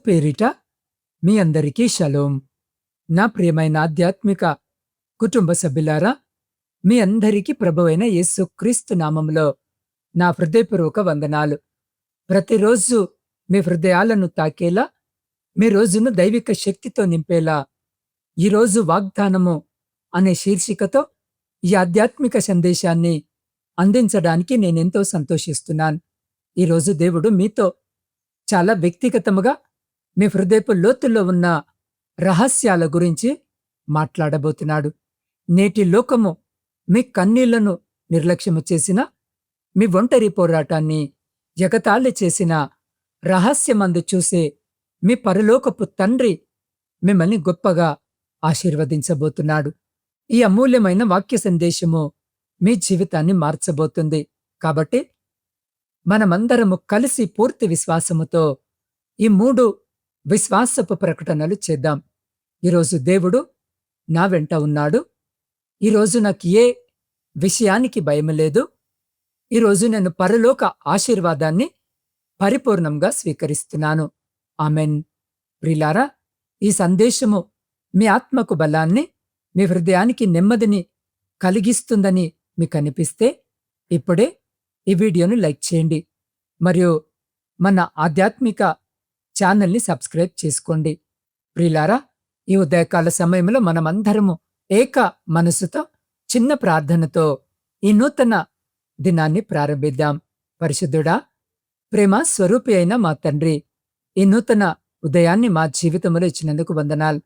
పేరిట మీ అందరికీ షలోం. నా ప్రియమైన ఆధ్యాత్మిక కుటుంబ సభ్యులారా, మీ అందరికీ ప్రభువైన యేసుక్రీస్తు నామములో నా హృదయపూర్వక వందనాలు. ప్రతిరోజు మీ హృదయాలను తాకేలా, మీ రోజును దైవిక శక్తితో నింపేలా ఈరోజు వాగ్దానము అనే శీర్షికతో ఈ ఆధ్యాత్మిక సందేశాన్ని అందించడానికి నేనెంతో సంతోషిస్తున్నాను. ఈరోజు దేవుడు మీతో చాలా వ్యక్తిగతముగా మీ హృదయపు లోతుల్లో ఉన్న రహస్యాల గురించి మాట్లాడబోతున్నాడు. నేటి లోకము మీ కన్నీళ్లను నిర్లక్ష్యము చేసిన, మీ ఒంటరి పోరాటాన్ని ఎగతాళి చేసిన, రహస్యమందు చూసే మీ పరలోకపు తండ్రి మిమ్మల్ని గొప్పగా ఆశీర్వదించబోతున్నాడు. ఈ అమూల్యమైన వాక్య సందేశము మీ జీవితాన్ని మార్చబోతుంది. కాబట్టి మనమందరము కలిసి పూర్తి విశ్వాసముతో ఈ 3 విశ్వాసపు ప్రకటనలు చేద్దాం. ఈరోజు దేవుడు నా వెంట ఉన్నాడు. ఈరోజు నాకు ఏ విషయానికి భయం లేదు. ఈరోజు నేను పరలోక ఆశీర్వాదాన్ని పరిపూర్ణంగా స్వీకరిస్తున్నాను. ఆమెన్. ప్రియులారా, ఈ సందేశము మీ ఆత్మకు బలాన్ని, మీ హృదయానికి నెమ్మదిని కలిగిస్తుందని మీకు అనిపిస్తే ఇప్పుడే ఈ వీడియోను లైక్ చేయండి. మరియు మన ఆధ్యాత్మిక ఛానల్ని సబ్స్క్రైబ్ చేసుకోండి. ప్రియులారా, ఈ ఉదయకాల సమయంలో మనమందరము ఏక మనసుతో చిన్న ప్రార్థనతో ఈ నూతన దినాన్ని ప్రారంభిద్దాం. పరిశుద్ధుడా, ప్రేమ స్వరూపి అయిన మా తండ్రి, ఈ నూతన ఉదయాన్ని మా జీవితంలో ఇచ్చినందుకు వందనాలు.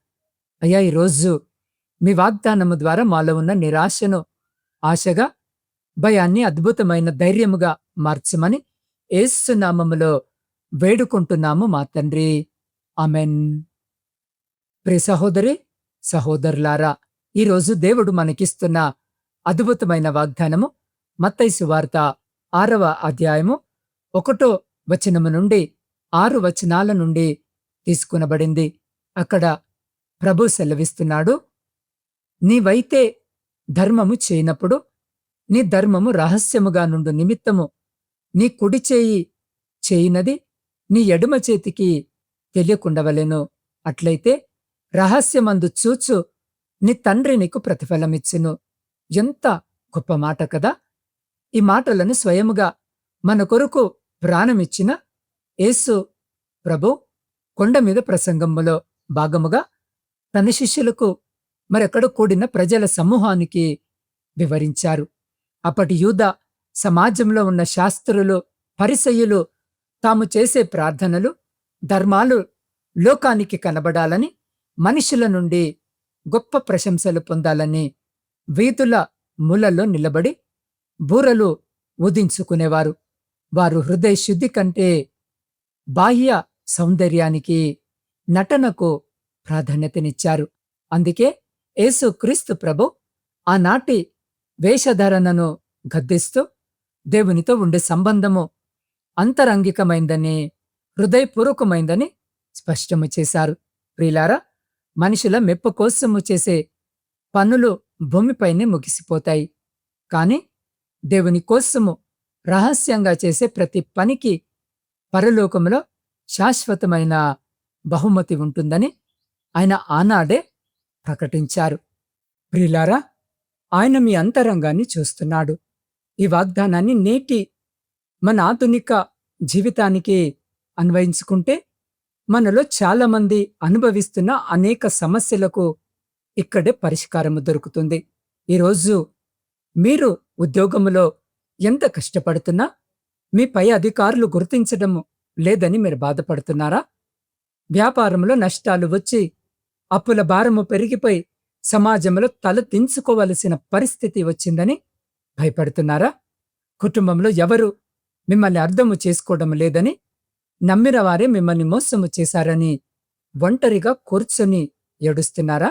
అయ్యా, ఈరోజు మీ వాగ్దానము ద్వారా మాలో ఉన్న నిరాశను ఆశగా, భయాన్ని అద్భుతమైన ధైర్యముగా మార్చమని యేసు నామములో వేడుకుంటున్నాము మా తండ్రి. ఆమెన్. ప్రియ సహోదరి, సహోదరులారా, ఈరోజు దేవుడు మనకిస్తున్న అద్భుతమైన వాగ్దానము మత్తయి సువార్త 6వ అధ్యాయము 1వ వచనము నుండి 6 వచనాల నుండి తీసుకునబడింది. అక్కడ ప్రభు సెలవిస్తున్నాడు, నీవైతే ధర్మము చేయనప్పుడు నీ ధర్మము రహస్యముగా నుండు నిమిత్తము నీ కుడి చేయి చేయినది నీ ఎడమ చేతికి తెలియకుండవలెను. అట్లయితే రహస్యమందు చూచు నీ తండ్రి నీకు ప్రతిఫలమిచ్చును. ఎంత గొప్ప మాట కదా! ఈ మాటలను స్వయముగా మన కొరకు ప్రాణమిచ్చిన యేసు ప్రభు కొండ మీద ప్రసంగములో భాగముగా తన శిష్యులకు మరెక్కడ కూడిన ప్రజల సమూహానికి వివరించారు. అప్పటి యూదా సమాజంలో ఉన్న శాస్త్రులు, పరిసయ్యులు తాము చేసే ప్రార్థనలు, ధర్మాలు లోకానికి కనబడాలని, మనుషుల నుండి గొప్ప ప్రశంసలు పొందాలని వీధుల మూలల్లో నిలబడి బూరలు ఊదించుకునేవారు. వారు హృదయ శుద్ధి కంటే బాహ్య సౌందర్యానికి, నటనకు ప్రాధాన్యతనిచ్చారు. అందుకే యేసు క్రీస్తు ప్రభు ఆనాటి వేషధారణను గద్దిస్తూ దేవునితో ఉండే సంబంధము అంతరంగికమైందని, హృదయపూర్వకమైందని స్పష్టము చేశారు. ప్రియులారా, మనుషుల మెప్పు కోసము చేసే పనులు భూమిపైనే ముగిసిపోతాయి. కాని దేవుని కోసము రహస్యంగా చేసే ప్రతి పనికి పరలోకములో శాశ్వతమైన బహుమతి ఉంటుందని ఆయన ఆనాడే ప్రకటించారు. ప్రియులారా, ఆయన మీ అంతరంగాన్ని చూస్తున్నాడు. ఈ వాగ్దానాన్ని నేటి మన ఆధునిక జీవితానికి అన్వయించుకుంటే మనలో చాలామంది అనుభవిస్తున్న అనేక సమస్యలకు ఇక్కడే పరిష్కారము దొరుకుతుంది. ఈరోజు మీరు ఉద్యోగములో ఎంత కష్టపడుతున్నా మీ పై అధికారులు గుర్తించడము లేదని మీరు బాధపడుతున్నారా? వ్యాపారంలో నష్టాలు వచ్చి అప్పుల భారము పెరిగిపోయి సమాజంలో తల దించుకోవలసిన పరిస్థితి వచ్చిందని భయపడుతున్నారా? కుటుంబంలో ఎవరు మిమ్మల్ని అర్థము చేసుకోవడం లేదని, నమ్మిన వారే మిమ్మల్ని మోసము చేశారని ఒంటరిగా కూర్చొని ఏడుస్తున్నారా?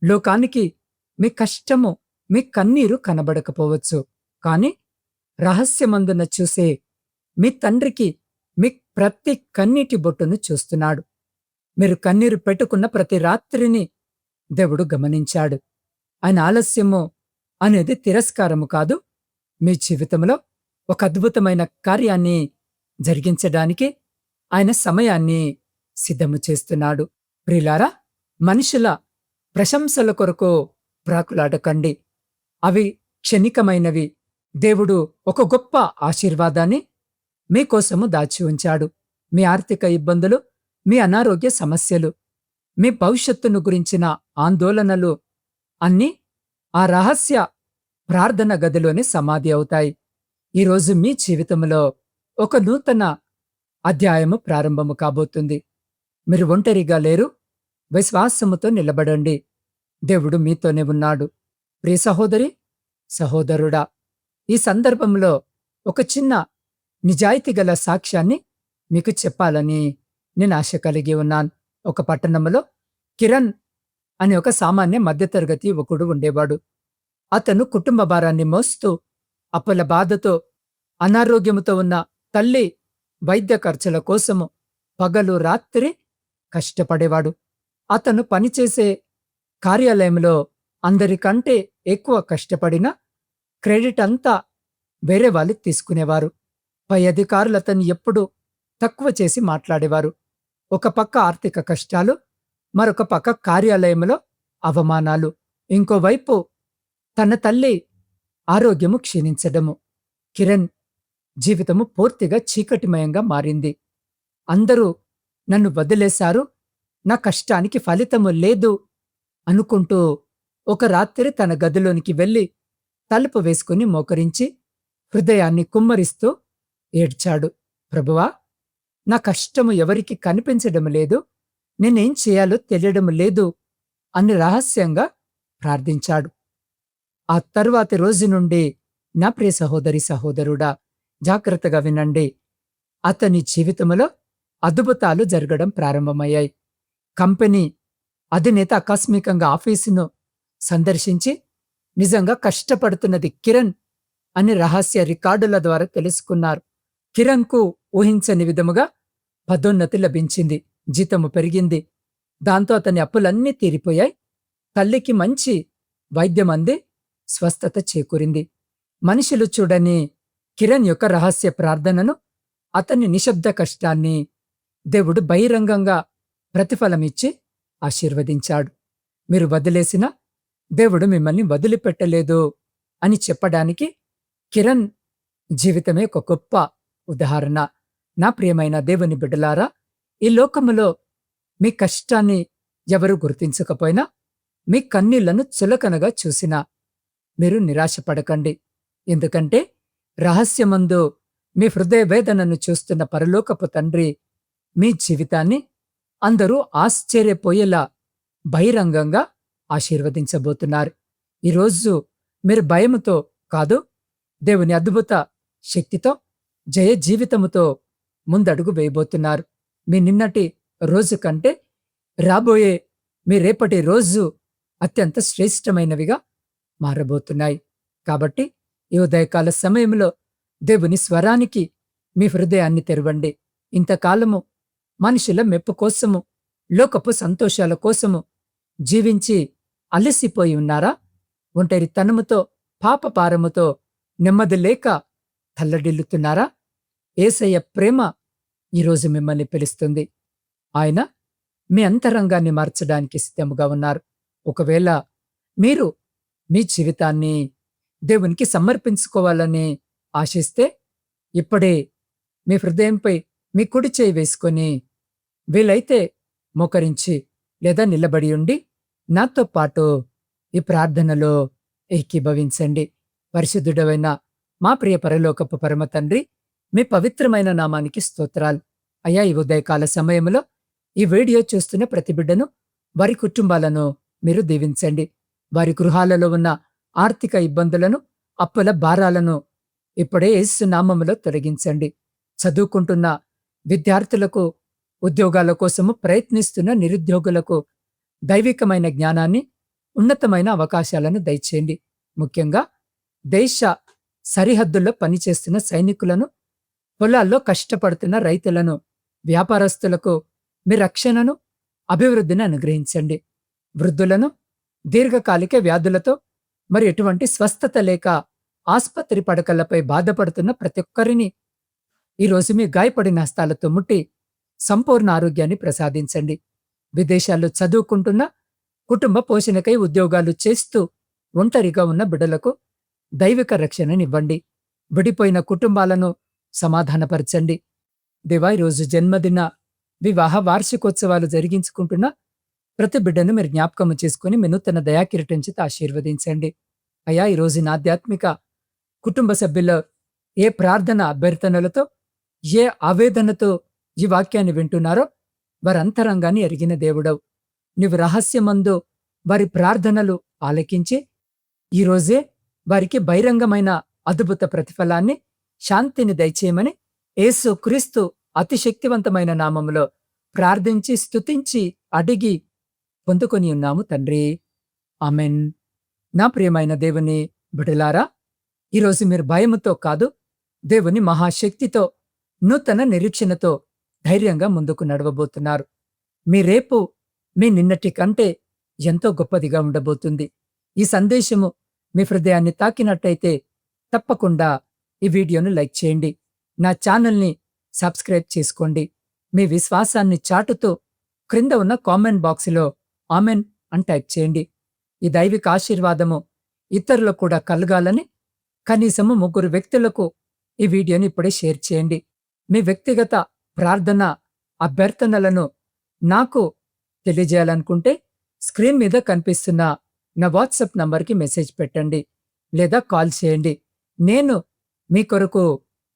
లోకానికి మీ కష్టము, మీ కన్నీరు కనబడకపోవచ్చు. కాని రహస్యమందున చూసే మీ తండ్రికి మీ ప్రతి కన్నీటి బొట్టును చూస్తున్నాడు. మీరు కన్నీరు పెట్టుకున్న ప్రతి రాత్రిని దేవుడు గమనించాడు. ఆయన ఆలస్యము అనేది తిరస్కారము కాదు. మీ జీవితంలో ఒక అద్భుతమైన కార్యాన్ని జరిగించడానికి ఆయన సమయాన్ని సిద్ధము చేస్తున్నాడు. ప్రియులారా, మనుషుల ప్రశంసల కొరకు ప్రాకులాడకండి. అవి క్షణికమైనవి. దేవుడు ఒక గొప్ప ఆశీర్వాదాన్ని మీకోసము దాచి ఉంచాడు. మీ ఆర్థిక ఇబ్బందులు, మీ అనారోగ్య సమస్యలు, మీ భవిష్యత్తును గురించిన ఆందోళనలు అన్నీ ఆ రహస్య ప్రార్థన గదిలోనే సమాధి అవుతాయి. ఈరోజు మీ జీవితంలో ఒక నూతన అధ్యాయము ప్రారంభము కాబోతుంది. మీరు ఒంటరిగా లేరు. విశ్వాసముతో నిలబడండి. దేవుడు మీతోనే ఉన్నాడు. ప్రియ సహోదరి, సహోదరుడా, ఈ సందర్భంలో ఒక చిన్న నిజాయితీ గల సాక్ష్యాన్ని మీకు చెప్పాలని నేను ఆశ కలిగి ఉన్నాను. ఒక పట్టణంలో కిరణ్ అనే ఒక సామాన్య మధ్యతరగతి యువకుడు ఉండేవాడు. అతను కుటుంబ భారాన్ని మోస్తూ, అప్పుల బాధతో, అనారోగ్యముతో ఉన్న తల్లి వైద్య ఖర్చుల కోసము పగలు రాత్రి కష్టపడేవాడు. అతను పనిచేసే కార్యాలయంలో అందరికంటే ఎక్కువ కష్టపడిన క్రెడిట్ అంతా వేరే వాళ్ళు తీసుకునేవారు. పై అధికారులు అతన్ని ఎప్పుడూ తక్కువ చేసి మాట్లాడేవారు. ఒక పక్క ఆర్థిక కష్టాలు, మరొక పక్క కార్యాలయంలో అవమానాలు, ఇంకోవైపు తన తల్లి ఆరోగ్యము క్షీణించడము. కిరణ్ జీవితము పూర్తిగా చీకటిమయంగా మారింది. అందరూ నన్ను వదిలేశారు, నా కష్టానికి ఫలితము లేదు అనుకుంటూ ఒక రాత్రి తన గదిలోనికి వెళ్లి తలుపు వేసుకుని మోకరించి హృదయాన్ని కుమ్మరిస్తూ ఏడ్చాడు. ప్రభువా, నా కష్టము ఎవరికి కనిపించడం లేదు, నేనేం చేయాలో తెలియడం లేదు అని రహస్యంగా ప్రార్థించాడు. ఆ తరువాతి రోజు నుండి నా ప్రియ సహోదరి, సహోదరుడా, జాగ్రత్తగా వినండి. అతని జీవితంలో అద్భుతాలు జరగడం ప్రారంభమయ్యాయి. కంపెనీ అధినేత ఆకస్మికంగా ఆఫీసును సందర్శించి నిజంగా కష్టపడుతున్నది కిరణ్ అని రహస్య రికార్డుల ద్వారా తెలుసుకున్నారు. కిరణ్కు ఊహించని విధముగా పదోన్నతి లభించింది, జీతము పెరిగింది. దాంతో అతని అప్పులన్నీ తీరిపోయాయి. తల్లికి మంచి వైద్యం అంది స్వస్థత చేకూరింది. మనుషులు చూడని కిరణ్ యొక్క రహస్య ప్రార్థనను, అతని నిశ్శబ్ద కష్టాన్ని దేవుడు బహిరంగంగా ప్రతిఫలమిచ్చి ఆశీర్వదించాడు. మీరు వదిలేసిన దేవుడు మిమ్మల్ని వదిలిపెట్టలేదు అని చెప్పడానికి కిరణ్ జీవితమే ఒక గొప్ప ఉదాహరణ. నా ప్రియమైన దేవుని బిడ్డలారా, ఈ లోకములో మీ కష్టాన్ని ఎవరు గుర్తించకపోయినా, మీ కన్నీళ్లను చులకనగా చూసినా మీరు నిరాశపడకండి. ఎందుకంటే రహస్యమందు మీ హృదయ వేదనను చూస్తున్న పరలోకపు తండ్రి మీ జీవితాన్ని అందరూ ఆశ్చర్యపోయేలా బహిరంగంగా ఆశీర్వదించబోతున్నారు. ఈరోజు మీరు భయముతో కాదు, దేవుని అద్భుత శక్తితో, జయ జీవితముతో ముందడుగు వేయబోతున్నారు. మీ నిన్నటి రోజు కంటే రాబోయే మీ రేపటి రోజు అత్యంత శ్రేష్టమైనవిగా మారబోతున్నాయి. కాబట్టి ఈ ఉదయకాల సమయంలో దేవుని స్వరానికి మీ హృదయాన్ని తెరవండి. ఇంతకాలము మనుషుల మెప్పు కోసము, లోకపు సంతోషాల కోసము జీవించి అలసిపోయి ఉన్నారా? ఒంటరితనముతో, పాపపారముతో నెమ్మది లేక తల్లడిల్లుతున్నారా? యేసయ్య ప్రేమ ఈరోజు మిమ్మల్ని పిలుస్తుంది. ఆయన మీ అంతరంగాన్ని మార్చడానికి సిద్ధముగా ఉన్నారు. ఒకవేళ మీరు మీ జీవితాన్ని దేవునికి సమర్పించుకోవాలని ఆశిస్తే ఇప్పుడే మీ హృదయంపై మీ కుడి చేయి వేసుకొని, వీలైతే మోకరించి లేదా నిలబడి ఉండి నాతో పాటు ఈ ప్రార్థనలో ఏకీభవించండి. పరిశుద్ధుడవైన మా ప్రియ పరలోకపు పరమ తండ్రి, మీ పవిత్రమైన నామానికి స్తోత్రాలు. అయ్యా, ఈ ఉదయకాల సమయంలో ఈ వీడియో చూస్తున్న ప్రతి బిడ్డను, వారి కుటుంబాలను మీరు దీవించండి. వారి గృహాలలో ఉన్న ఆర్థిక ఇబ్బందులను, అప్పుల భారాలను ఇప్పుడే యేసు నామములో తొలగించండి. చదువుకుంటున్న విద్యార్థులకు, ఉద్యోగాల కోసము ప్రయత్నిస్తున్న నిరుద్యోగులకు దైవికమైన జ్ఞానాన్ని, ఉన్నతమైన అవకాశాలను దయచేయండి. ముఖ్యంగా దేశ సరిహద్దుల్లో పనిచేస్తున్న సైనికులను, పొలాల్లో కష్టపడుతున్న రైతులను, వ్యాపారస్తులకు మీ రక్షణను, అభివృద్ధిని అనుగ్రహించండి. వృద్ధులను, దీర్ఘకాలిక వ్యాధులతో మరి ఎటువంటి స్వస్థత లేక ఆస్పత్రి పడకలపై బాధపడుతున్న ప్రతి ఒక్కరిని ఈరోజు మీ గాయపడిన హస్తాలతో ముట్టి సంపూర్ణ ఆరోగ్యాన్ని ప్రసాదించండి. విదేశాల్లో చదువుకుంటున్న, కుటుంబ పోషణకై ఉద్యోగాలు చేస్తూ ఒంటరిగా ఉన్న బిడ్డలకు దైవిక రక్షణనివ్వండి. విడిపోయిన కుటుంబాలను సమాధానపరచండి. దేవా, ఈరోజు జన్మదిన, వివాహ వార్షికోత్సవాలు జరిగించుకుంటున్న ప్రతి బిడ్డను మీరు జ్ఞాపకము చేసుకుని మీ నూతన దయాకిరీటం చేత ఆశీర్వదించండి. అయ్యా, ఈరోజు నా ఆధ్యాత్మిక కుటుంబ సభ్యుల ఏ ప్రార్థన అభ్యర్థనలతో, ఏ ఆవేదనతో ఈ వాక్యాన్ని వింటున్నారో వారి అంతరంగాన్ని ఎరిగిన దేవుడవు. నీవు రహస్యమందు వారి ప్రార్థనలు ఆలకించి ఈరోజే వారికి బహిరంగమైన అద్భుత ప్రతిఫలాన్ని, శాంతిని దయచేయమని యేసు క్రీస్తు అతి శక్తివంతమైన నామములో ప్రార్థించి స్తుతించి అడిగి పొందుకొని ఉన్నాము తండ్రి. ఆమెన్. నా ప్రియమైన దేవుని బిడ్డలారా, ఈరోజు మీరు భయముతో కాదు, దేవుని మహాశక్తితో, నూతన నిరీక్షణతో ధైర్యంగా ముందుకు నడవబోతున్నారు. మీ రేపు మీ నిన్నటి కంటే ఎంతో గొప్పదిగా ఉండబోతుంది. ఈ సందేశము మీ హృదయాన్ని తాకినట్టయితే తప్పకుండా ఈ వీడియోను లైక్ చేయండి. నా ఛానల్ని సబ్స్క్రైబ్ చేసుకోండి. మీ విశ్వాసాన్ని చాటుతూ క్రింద ఉన్న కామెంట్ బాక్సులో ఆమెన్ అని టైప్ చేయండి. ఈ దైవిక ఆశీర్వాదము ఇతరులకు కూడా కలగాలని కనీసము 3 వ్యక్తులకు ఈ వీడియోని ఇప్పుడే షేర్ చేయండి. మీ వ్యక్తిగత ప్రార్థన అభ్యర్థనలను నాకు తెలియజేయాలనుకుంటే స్క్రీన్ మీద కనిపిస్తున్న నా వాట్సాప్ నంబర్కి మెసేజ్ పెట్టండి లేదా కాల్ చేయండి. నేను మీ కొరకు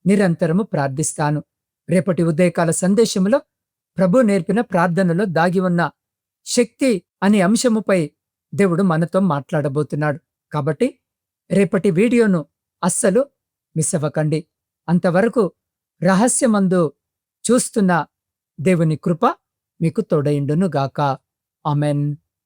నిరంతరము ప్రార్థిస్తాను. రేపటి ఉదయకాల సందేశంలో ప్రభు నేర్పిన ప్రార్థనలో దాగి ఉన్న శక్తి అనే అంశముపై దేవుడు మనతో మాట్లాడబోతున్నాడు. కాబట్టి రేపటి వీడియోను అస్సలు మిస్ అవ్వకండి. అంతవరకు రహస్యమందు చూస్తున్న దేవుని కృప మీకు తోడైండును గాక. ఆమెన్.